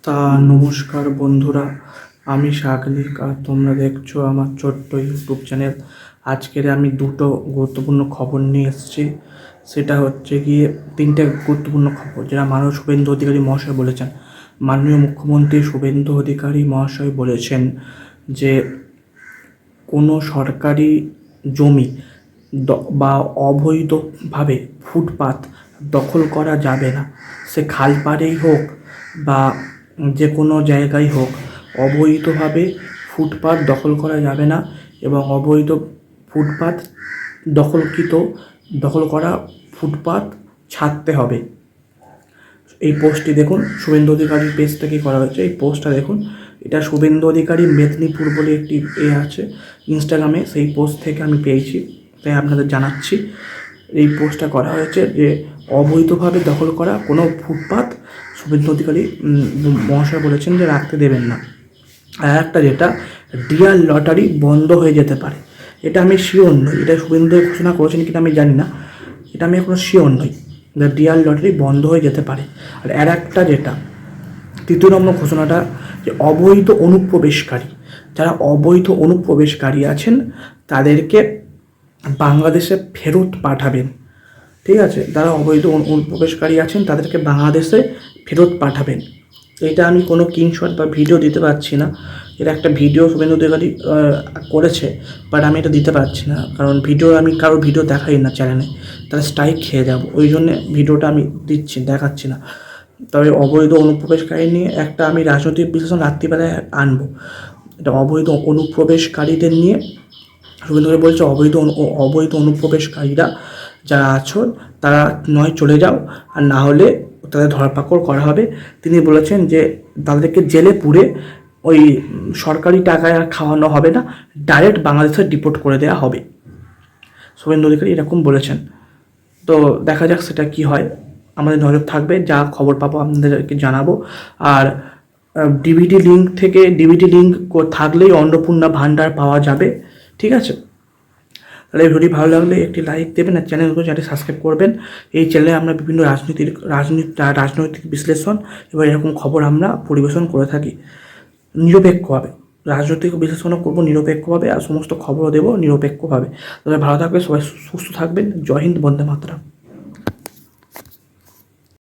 তা নমস্কার বন্ধুরা, আমি সাগনিক আর তোমরা দেখছো আমার ছোট্ট ইউটিউব চ্যানেল। আজকের আমি দুটো গুরুত্বপূর্ণ খবর নিয়ে এসেছি। সেটা হচ্ছে গিয়ে তিনটে গুরুত্বপূর্ণ খবর যেটা মাননীয় শুভেন্দু অধিকারী মহাশয় বলেছেন। মাননীয় মুখ্যমন্ত্রী শুভেন্দু অধিকারী মহাশয় বলেছেন যে কোনো সরকারি জমি বা অবৈধভাবে ফুটপাত দখল করা যাবে না। সে খাল পাড়েই হোক বা যে কোনো জায়গায় হোক, অবৈধভাবে ফুটপাত দখল করা যাবে না এবং অবৈধ ফুটপাত দখল করা ফুটপাত ছাড়তে হবে। এই পোস্টটি দেখুন, শুভেন্দু অধিকারীর পেজ থেকে করা হয়েছে। এই পোস্টটা দেখুন, এটা শুভেন্দু অধিকারী মেদিনীপুর বলে একটি আছে ইনস্টাগ্রামে, সেই পোস্ট থেকে আমি পেয়েছি, তাই আপনাদের জানাচ্ছি। এই পোস্টটা করা হয়েছে যে অবৈধভাবে দখল করা কোনো ফুটপাত শুভেন্দু অধিকারী মহাশয় বলেছেন যে রাখতে দেবেন না। আর একটা যেটা ডিয়ার লটারি বন্ধ হয়ে যেতে পারে, এটা আমি শিওর নই, এটা শুভেন্দু ঘোষণা করেছেন কিনা আমি জানি না, এটা আমি এখনো শিওর নই। ডিয়ার লটারি বন্ধ হয়ে যেতে পারে। আর একটা যেটা তৃতীয় নম্বর ঘোষণাটা, যে অবৈধ অনুপ্রবেশকারী, যারা অবৈধ অনুপ্রবেশকারী আছেন তাদেরকে বাংলাদেশে ফেরত পাঠাবেন। ঠিক আছে, যারা অবৈধ অনুপ্রবেশকারী আছেন তাদেরকে বাংলাদেশে ফেরত পাঠাবেন। এটা আমি কোনো স্ক্রিনশট বা ভিডিও দিতে পারছি না। এটা একটা ভিডিও শুভেন্দু অধিকারী করেছে, বাট আমি এটা দিতে পারছি না, কারণ আমি কারোর ভিডিও দেখাই না চ্যানেলে, তাহলে স্ট্রাইক খেয়ে যাব। ওই জন্যে ভিডিওটা আমি দেখাচ্ছি না। তবে অবৈধ অনুপ্রবেশকারী নিয়ে একটা আমি রাজনৈতিক বিশ্লেষণ রাত্রিবেলায় আনবো। এটা অবৈধ অনুপ্রবেশকারীদের নিয়ে শুভেন্দু বলছে অবৈধ অনুপ্রবেশকারীরা যারা আছো তারা নয় চলে যাও, আর না হলে তাদের ধরপাকড় করা হবে। তিনি বলেছেন যে তাদেরকে জেলে পুরে ওই সরকারি টাকায় আর খাওয়ানো হবে না, ডাইরেক্ট বাংলাদেশে ডিপোর্ট করে দেওয়া হবে। শুভেন্দু অধিকারী এরকম বলেছেন। তো দেখা যাক সেটা কি হয়, আমাদের নজর থাকবে, যা খবর পাবো আপনাদেরকে জানাবো। আর ডিভিডি লিঙ্ক থাকলেই অন্নপূর্ণা ভাণ্ডার পাওয়া যাবে। ঠিক আছে, তাহলে এই ভিডিও ভালো লাগলে একটি লাইক দেবেন আর চ্যানেলটি সাবস্ক্রাইব করবেন। এই চ্যানেলে আমরা বিভিন্ন রাজনৈতিক বিশ্লেষণ এবং এরকম খবর আমরা পরিবেশন করে থাকি নিরপেক্ষভাবে। রাজনৈতিক বিশ্লেষণও করবো নিরপেক্ষভাবে, আর সমস্ত খবরও দেবো নিরপেক্ষভাবে। তবে ভালো থাকবে সবাই, সুস্থ থাকবেন। জয় হিন্দ, বন্দে মাতরম।